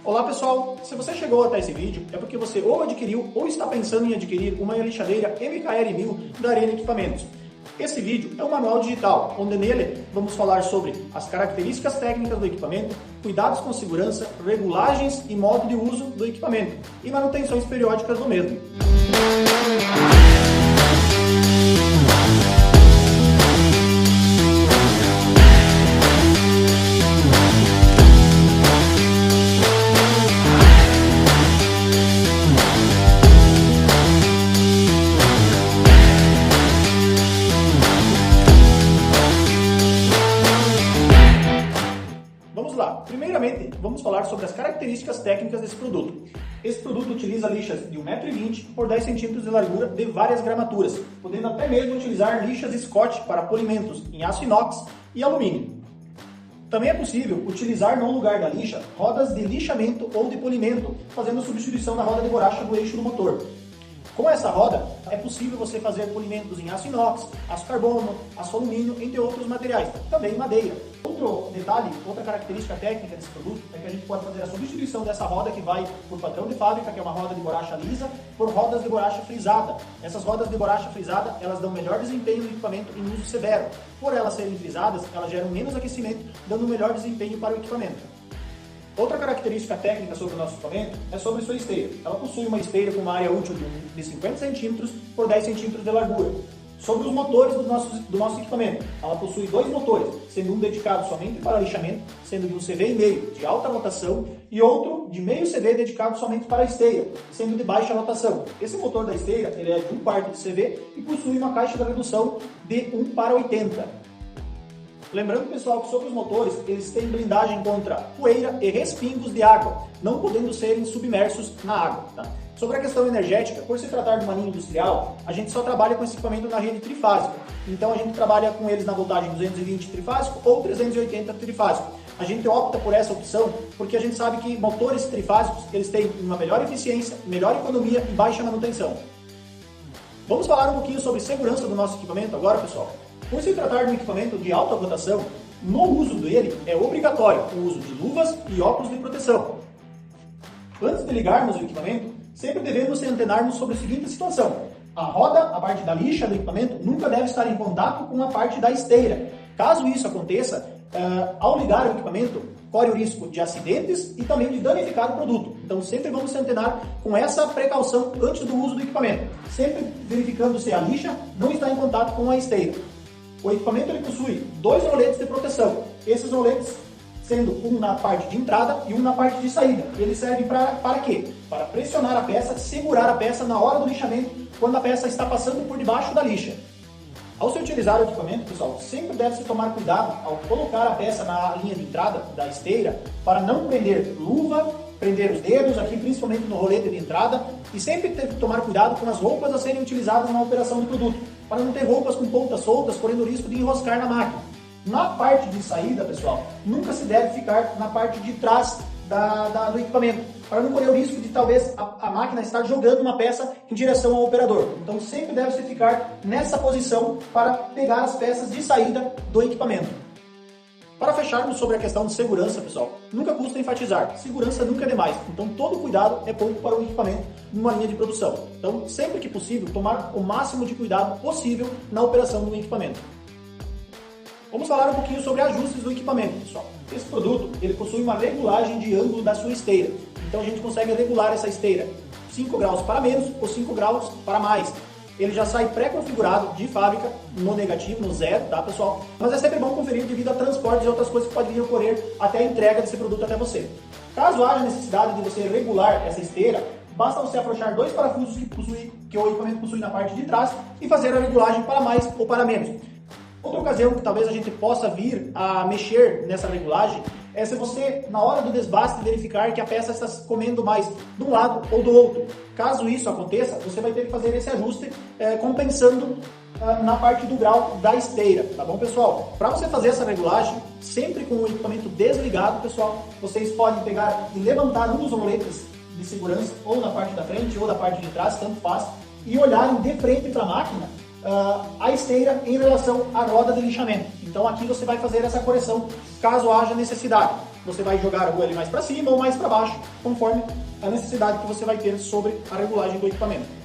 Olá pessoal, se você chegou até esse vídeo é porque você ou adquiriu ou está pensando em adquirir uma lixadeira MKL1000 da Arena Equipamentos. Esse vídeo é um manual digital, onde nele vamos falar sobre as características técnicas do equipamento, cuidados com segurança, regulagens e modo de uso do equipamento e manutenções periódicas do mesmo. Primeiramente, vamos falar sobre as características técnicas desse produto. Esse produto utiliza lixas de 1,20 m por 10 cm de largura de várias gramaturas, podendo até mesmo utilizar lixas Scott para polimentos em aço inox e alumínio. Também é possível utilizar no lugar da lixa rodas de lixamento ou de polimento, fazendo substituição da roda de borracha do eixo do motor. Com essa roda, é possível você fazer polimentos em aço inox, aço carbono, aço alumínio, entre outros materiais, também madeira. Outro detalhe, outra característica técnica desse produto é que a gente pode fazer a substituição dessa roda que vai por padrão de fábrica, que é uma roda de borracha lisa, por rodas de borracha frisada. Essas rodas de borracha frisada, elas dão melhor desempenho no equipamento em uso severo. Por elas serem frisadas, elas geram menos aquecimento, dando melhor desempenho para o equipamento. Outra característica técnica sobre o nosso equipamento é sobre sua esteira. Ela possui uma esteira com uma área útil de 50 cm por 10 cm de largura. Sobre os motores do nosso equipamento, ela possui dois motores, sendo um dedicado somente para lixamento, sendo de um CV,5 de alta rotação e outro de meio CV dedicado somente para a esteira, sendo de baixa rotação. Esse motor da esteira ele é de 1/4 de CV e possui uma caixa de redução de 1/80. Lembrando, pessoal, que sobre os motores, eles têm blindagem contra poeira e respingos de água, não podendo serem submersos na água. Tá? Sobre a questão energética, por se tratar de uma linha industrial, a gente só trabalha com esse equipamento na rede trifásica. Então a gente trabalha com eles na voltagem 220 trifásico ou 380 trifásico. A gente opta por essa opção porque a gente sabe que motores trifásicos eles têm uma melhor eficiência, melhor economia e baixa manutenção. Vamos falar um pouquinho sobre segurança do nosso equipamento agora, pessoal. Por se tratar de um equipamento de alta rotação, no uso dele é obrigatório o uso de luvas e óculos de proteção. Antes de ligarmos o equipamento, sempre devemos antenar-nos sobre a seguinte situação. A roda, a parte da lixa do equipamento, nunca deve estar em contato com a parte da esteira. Caso isso aconteça, ao ligar o equipamento, corre o risco de acidentes e também de danificar o produto. Então sempre vamos se antenar com essa precaução antes do uso do equipamento, sempre verificando se a lixa não está em contato com a esteira. O equipamento ele possui dois roletes de proteção. Esses roletes sendo um na parte de entrada e um na parte de saída. Eles servem para quê? Para pressionar a peça, segurar a peça na hora do lixamento, quando a peça está passando por debaixo da lixa. Ao se utilizar o equipamento, pessoal, sempre deve-se tomar cuidado ao colocar a peça na linha de entrada da esteira para não prender luva, prender os dedos, aqui principalmente no rolete de entrada, e sempre ter que tomar cuidado com as roupas a serem utilizadas na operação do produto, para não ter roupas com pontas soltas, correndo o risco de enroscar na máquina. Na parte de saída, pessoal, nunca se deve ficar na parte de trás do equipamento, para não correr o risco de talvez a máquina estar jogando uma peça em direção ao operador. Então sempre deve-se ficar nessa posição para pegar as peças de saída do equipamento. Para fecharmos sobre a questão de segurança, pessoal, nunca custa enfatizar, segurança nunca é demais, então todo cuidado é pouco para o equipamento numa linha de produção. Então, sempre que possível, tomar o máximo de cuidado possível na operação do equipamento. Vamos falar um pouquinho sobre ajustes do equipamento, pessoal. Esse produto, ele possui uma regulagem de ângulo da sua esteira, então a gente consegue regular essa esteira 5 graus para menos ou 5 graus para mais. Ele já sai pré-configurado de fábrica, no negativo, no zero, tá, pessoal? Mas é sempre bom conferir devido a transportes e outras coisas que podem vir a ocorrer até a entrega desse produto até você. Caso haja necessidade de você regular essa esteira, basta você afrouxar dois parafusos que o equipamento possui na parte de trás e fazer a regulagem para mais ou para menos. Outra ocasião que talvez a gente possa vir a mexer nessa regulagem é se você, na hora do desbaste, verificar que a peça está comendo mais de um lado ou do outro. Caso isso aconteça, você vai ter que fazer esse ajuste compensando na parte do grau da esteira, tá bom, pessoal? Para você fazer essa regulagem, sempre com o equipamento desligado, pessoal, vocês podem pegar e levantar um dos roletes de segurança, ou na parte da frente ou da parte de trás, tanto faz, e olharem de frente para a máquina a esteira em relação à roda de lixamento. Então aqui você vai fazer essa correção caso haja necessidade. Você vai jogar o ele mais para cima ou mais para baixo, conforme a necessidade que você vai ter sobre a regulagem do equipamento.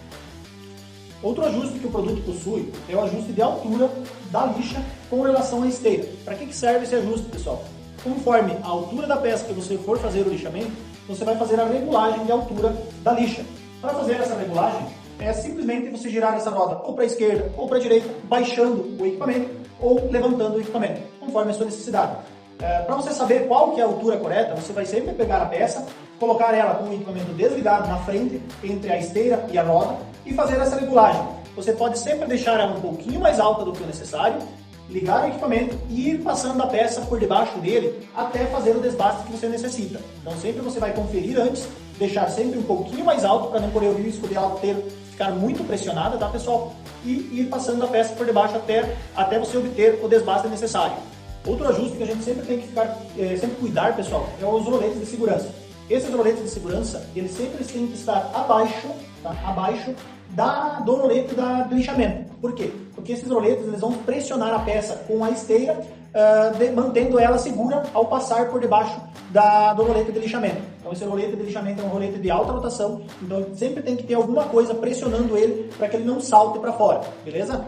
Outro ajuste que o produto possui é o ajuste de altura da lixa com relação à esteira. Para que serve esse ajuste, pessoal? Conforme a altura da peça que você for fazer o lixamento, você vai fazer a regulagem de altura da lixa. Para fazer essa regulagem, é simplesmente você girar essa roda ou para a esquerda ou para a direita, baixando o equipamento ou levantando o equipamento, conforme a sua necessidade. Para você saber qual que é a altura correta, você vai sempre pegar a peça, colocar ela com o equipamento desligado na frente, entre a esteira e a roda, e fazer essa regulagem. Você pode sempre deixar ela um pouquinho mais alta do que o necessário, ligar o equipamento e ir passando a peça por debaixo dele até fazer o desbaste que você necessita. Então sempre você vai conferir antes, deixar sempre um pouquinho mais alto para não correr o risco de ela ficar muito pressionada, tá, pessoal? E ir passando a peça por debaixo até você obter o desbaste necessário. Outro ajuste que a gente sempre tem que sempre cuidar, pessoal, é os roletes de segurança. Esses roletes de segurança, eles sempre têm que estar abaixo, tá? Abaixo do rolete do lixamento. Por quê? Porque esses roletes eles vão pressionar a peça com a esteira, mantendo ela segura ao passar por debaixo do rolete de lixamento. Então esse rolete de lixamento é um rolete de alta rotação, então sempre tem que ter alguma coisa pressionando ele para que ele não salte para fora, beleza?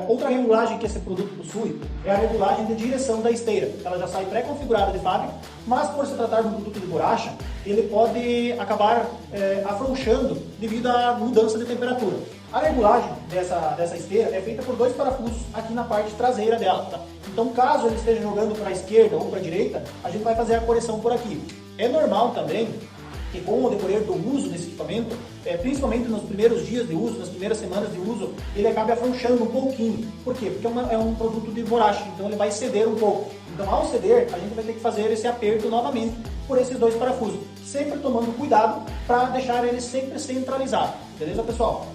Outra regulagem que esse produto possui é a regulagem de direção da esteira. Ela já sai pré-configurada de fábrica, mas por se tratar de um produto de borracha, ele pode acabar afrouxando devido à mudança de temperatura. A regulagem dessa esteira é feita por 2 parafusos aqui na parte traseira dela, tá? Então caso ele esteja jogando para a esquerda ou para a direita, a gente vai fazer a correção por aqui. É normal também que com o decorrer do uso desse equipamento, principalmente nos primeiros dias de uso, nas primeiras semanas de uso, ele acabe afrouxando um pouquinho. Por quê? Porque é um produto de borracha, então ele vai ceder um pouco. Então ao ceder, a gente vai ter que fazer esse aperto novamente por esses 2 parafusos, sempre tomando cuidado para deixar ele sempre centralizado. Beleza, pessoal?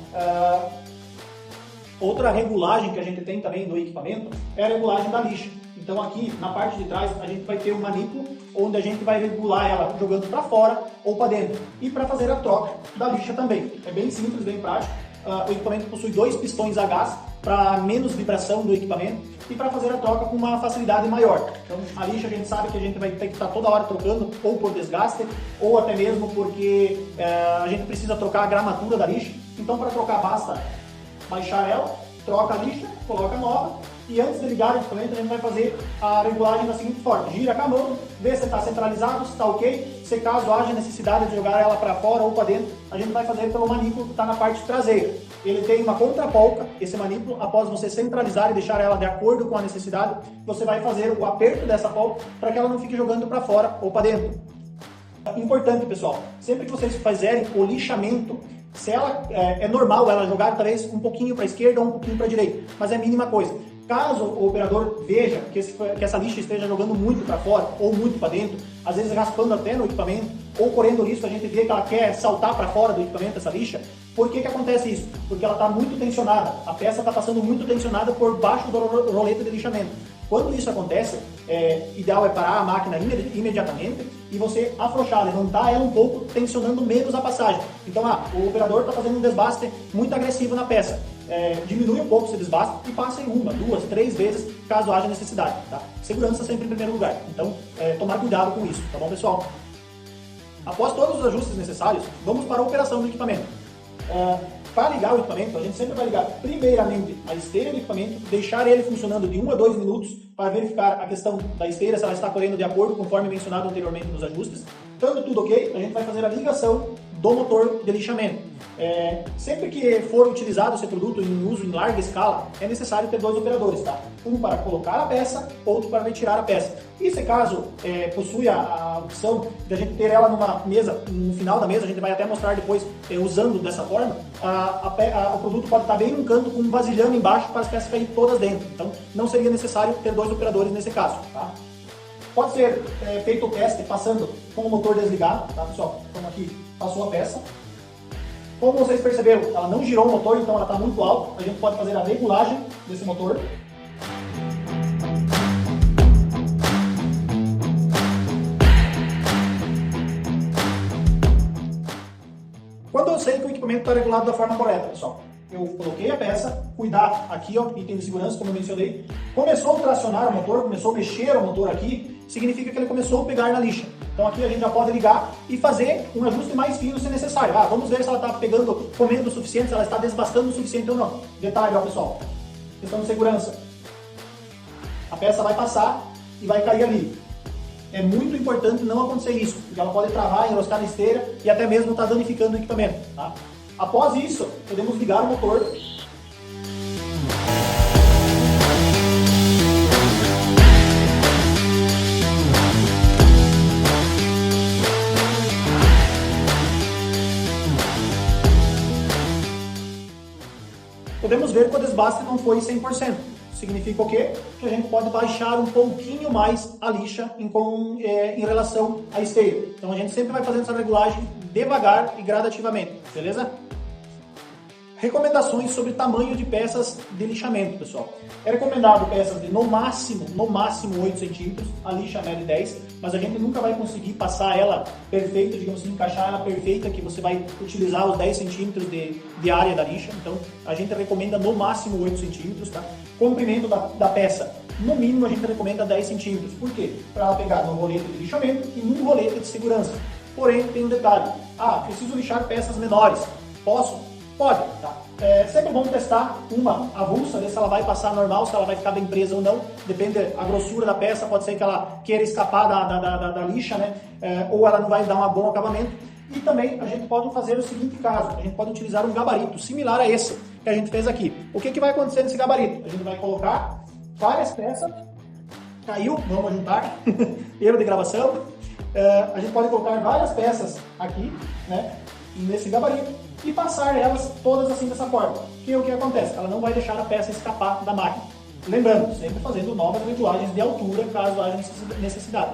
Outra regulagem que a gente tem também do equipamento é a regulagem da lixa. Então aqui na parte de trás a gente vai ter um manípulo onde a gente vai regular ela jogando para fora ou para dentro. E para fazer a troca da lixa também. É bem simples, bem prático. O equipamento possui 2 pistões a gás para menos vibração do equipamento e para fazer a troca com uma facilidade maior. Então a lixa a gente sabe que a gente vai ter que estar toda hora trocando ou por desgaste ou até mesmo porque a gente precisa trocar a gramatura da lixa. Então para trocar basta baixar ela, troca a lixa, coloca a nova e antes de ligar o equipamento a gente vai fazer a regulagem da seguinte forma: gira com a mão, vê se está centralizado, se está ok, se caso haja necessidade de jogar ela para fora ou para dentro, a gente vai fazer pelo manípulo que está na parte traseira. Ele tem uma contrapolca, esse manípulo, após você centralizar e deixar ela de acordo com a necessidade, você vai fazer o aperto dessa polca para que ela não fique jogando para fora ou para dentro. Importante, pessoal, sempre que vocês fizerem o lixamento, se ela é normal ela jogar talvez um pouquinho para a esquerda ou um pouquinho para a direita, mas é a mínima coisa. Caso o operador veja que essa lixa esteja jogando muito para fora ou muito para dentro, às vezes raspando até no equipamento, ou correndo risco, a gente vê que ela quer saltar para fora do equipamento essa lixa, por que acontece isso? Porque ela está muito tensionada, a peça está passando muito tensionada por baixo do rolete de lixamento. Quando isso acontece, ideal é parar a máquina imediatamente e você afrouxar, levantar ela um pouco, tensionando menos a passagem. Então, o operador está fazendo um desbaste muito agressivo na peça. Diminui um pouco esse desbaste e passa em 1, 2, 3 vezes, caso haja necessidade. Tá? Segurança sempre em primeiro lugar. Então, tomar cuidado com isso, tá bom, pessoal? Após todos os ajustes necessários, vamos para a operação do equipamento. Para ligar o equipamento, a gente sempre vai ligar primeiramente a esteira do equipamento, deixar ele funcionando de 1 a 2 minutos para verificar a questão da esteira, se ela está correndo de acordo conforme mencionado anteriormente nos ajustes. Estando tudo ok, a gente vai fazer a ligação do motor de lixamento. Sempre que for utilizado esse produto em uso em larga escala, é necessário ter 2 operadores, tá? Um para colocar a peça, outro para retirar a peça. E se caso possui a opção de a gente ter ela numa mesa, no final da mesa, a gente vai até mostrar depois usando dessa forma, o produto pode estar bem num canto com um vasilhame embaixo para as peças caírem todas dentro. Então não seria necessário ter 2 operadores nesse caso, tá? Pode ser feito o teste passando com o motor desligado, tá, pessoal? Então aqui passou a peça. Como vocês perceberam, ela não girou o motor, então ela está muito alta. A gente pode fazer a regulagem desse motor. Quando eu sei que o equipamento está regulado da forma correta, pessoal? eu coloquei a peça, cuidar aqui, ó, item de segurança, como eu mencionei, começou a tracionar o motor, começou a mexer o motor aqui, significa que ele começou a pegar na lixa. Então aqui a gente já pode ligar e fazer um ajuste mais fino se necessário. Vamos ver se ela está pegando, comendo o suficiente, se ela está desbastando o suficiente ou não. Detalhe, ó, pessoal, questão de segurança. A peça vai passar e vai cair ali. É muito importante não acontecer isso, porque ela pode travar, enroscar na esteira e até mesmo estar danificando o equipamento. Tá? Após isso, podemos ligar o motor. Podemos ver que o desbaste não foi 100%. Significa o quê? Que a gente pode baixar um pouquinho mais a lixa em relação à esteira. Então a gente sempre vai fazendo essa regulagem devagar e gradativamente, beleza? Recomendações sobre tamanho de peças de lixamento, pessoal. É recomendado peças de no máximo 8 centímetros, a lixa mede 10, mas a gente nunca vai conseguir passar ela perfeita, digamos assim, encaixar ela perfeita, que você vai utilizar os 10 centímetros de área da lixa. Então a gente recomenda no máximo 8 centímetros, tá? Comprimento da peça, no mínimo a gente recomenda 10 centímetros. Por quê? Para ela pegar no rolete de lixamento e num rolete de segurança. Porém, tem um detalhe. Preciso lixar peças menores. Posso? Pode, tá? É sempre bom testar uma avulsa, ver se ela vai passar normal, se ela vai ficar bem presa ou não. Depende da grossura da peça, pode ser que ela queira escapar da lixa, né? Ou ela não vai dar um bom acabamento. E também a gente pode fazer o seguinte caso, a gente pode utilizar um gabarito similar a esse que a gente fez aqui. O que vai acontecer nesse gabarito? A gente vai colocar várias peças, caiu, vamos juntar, erro de gravação. A gente pode colocar várias peças aqui, né, nesse gabarito e passar elas todas assim dessa forma. Que o que acontece? Ela não vai deixar a peça escapar da máquina. Lembrando, sempre fazendo novas regulagens de altura, caso haja necessidade.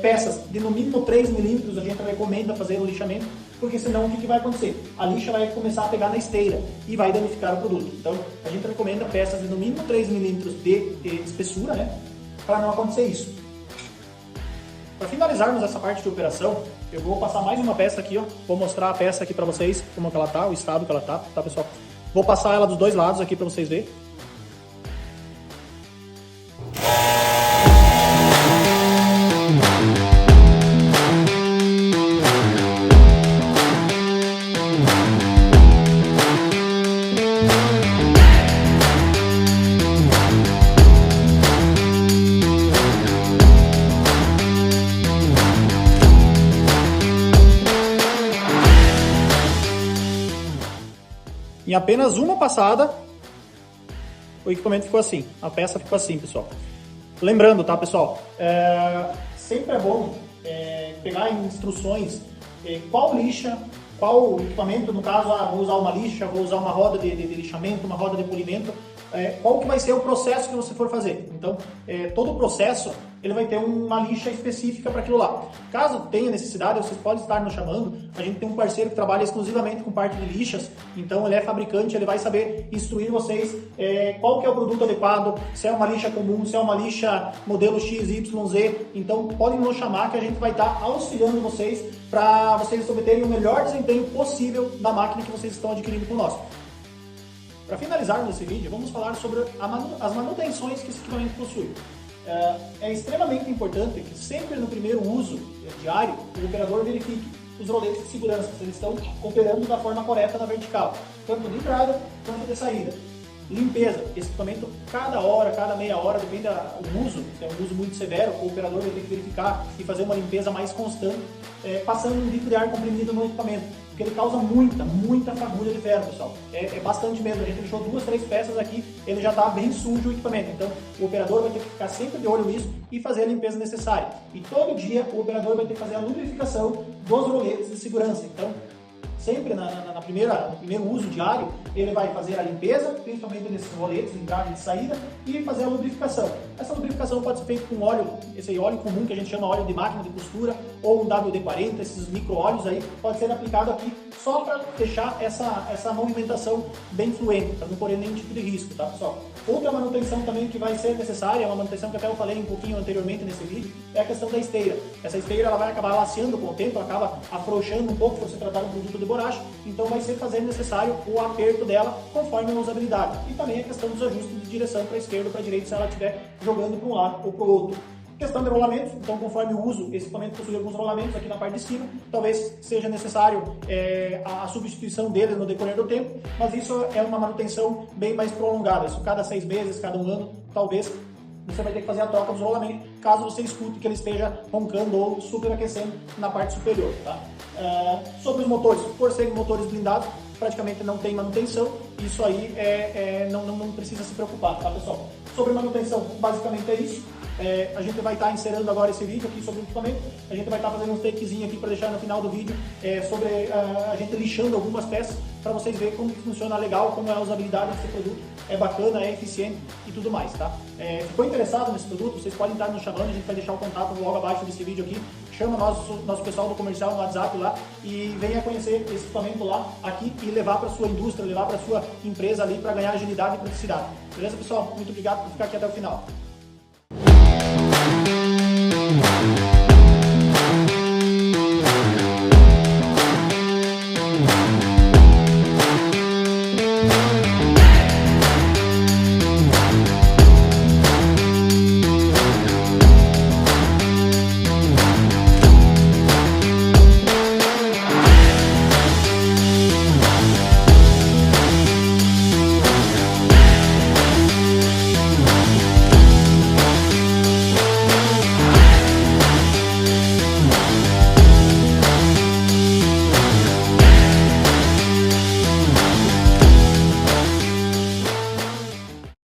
Peças de no mínimo 3 milímetros a gente recomenda fazer o lixamento, porque senão o que vai acontecer? A lixa vai começar a pegar na esteira e vai danificar o produto. Então a gente recomenda peças de no mínimo 3 milímetros de espessura, né, para não acontecer isso. Para finalizarmos essa parte de operação, eu vou passar mais uma peça aqui, ó. Vou mostrar a peça aqui para vocês, como que ela tá, o estado que ela tá, pessoal? Vou passar ela dos dois lados aqui para vocês verem. Em apenas uma passada, o equipamento ficou assim, a peça ficou assim, pessoal. Lembrando, tá, pessoal, sempre é bom pegar instruções, qual lixa, qual equipamento, no caso, vou usar uma lixa, vou usar uma roda de lixamento, uma roda de polimento, qual que vai ser o processo que você for fazer. Então, todo o processo, ele vai ter uma lixa específica para aquilo lá. Caso tenha necessidade, vocês podem estar nos chamando, a gente tem um parceiro que trabalha exclusivamente com parte de lixas, então ele é fabricante, ele vai saber instruir vocês qual que é o produto adequado, se é uma lixa comum, se é uma lixa modelo X, Y, Z, então podem nos chamar que a gente vai estar auxiliando vocês para vocês obterem o melhor desempenho possível da máquina que vocês estão adquirindo com nós. Para finalizarmos esse vídeo, vamos falar sobre as manutenções que esse equipamento possui. É extremamente importante que sempre no primeiro uso diário, o operador verifique os roletes de segurança, se eles estão operando da forma correta na vertical, tanto de entrada quanto de saída. Limpeza, esse equipamento cada hora, cada meia hora, depende do uso, se é um uso muito severo, o operador vai ter que verificar e fazer uma limpeza mais constante, passando um líquido de ar comprimido no equipamento, porque ele causa muita fagulha de ferro, pessoal. É bastante mesmo, a gente deixou 2, 3 peças aqui, ele já está bem sujo o equipamento, então o operador vai ter que ficar sempre de olho nisso e fazer a limpeza necessária. E todo dia o operador vai ter que fazer a lubrificação dos roletes de segurança, então sempre no primeiro uso diário, ele vai fazer a limpeza, principalmente nesses roletes de entrada e de saída, e fazer a lubrificação. Essa lubrificação pode ser feita com óleo, esse óleo comum que a gente chama óleo de máquina de costura, ou um WD-40, esses micro-óleos aí, pode ser aplicado aqui só para deixar essa movimentação bem fluente, para não correr nenhum tipo de risco, tá, pessoal? Outra manutenção também que vai ser necessária, uma manutenção que até eu falei um pouquinho anteriormente nesse vídeo, é a questão da esteira. Essa esteira ela vai acabar laceando com o tempo, acaba afrouxando um pouco se você tratar um produto de borracha, então vai ser fazer necessário o aperto dela conforme a usabilidade. E também a questão dos ajustes de direção para a esquerda ou para a direita se ela estiver jogando para um lado ou para o outro. Questão de rolamentos, então conforme o uso, esse equipamento possui alguns rolamentos aqui na parte de cima, talvez seja necessário a substituição deles no decorrer do tempo, mas isso é uma manutenção bem mais prolongada, isso cada 6 meses, cada 1 ano, talvez você vai ter que fazer a troca dos rolamentos, caso você escute que ele esteja roncando ou superaquecendo na parte superior. Tá? Sobre os motores, por serem motores blindados, praticamente não tem manutenção, isso aí não precisa se preocupar, tá pessoal? Sobre manutenção, basicamente é isso. A gente vai estar encerrando agora esse vídeo aqui sobre o equipamento, a gente vai estar fazendo um takezinho aqui para deixar no final do vídeo sobre a gente lixando algumas peças para vocês verem como funciona legal, como é a usabilidade desse produto, é bacana, é eficiente e tudo mais, tá? Ficou interessado nesse produto? Vocês podem estar nos chamando, a gente vai deixar o contato logo abaixo desse vídeo aqui, chama nosso pessoal do comercial no WhatsApp lá e venha conhecer esse equipamento lá aqui e levar para sua indústria, levar para sua empresa ali para ganhar agilidade e praticidade. Beleza, pessoal? Muito obrigado por ficar aqui até o final.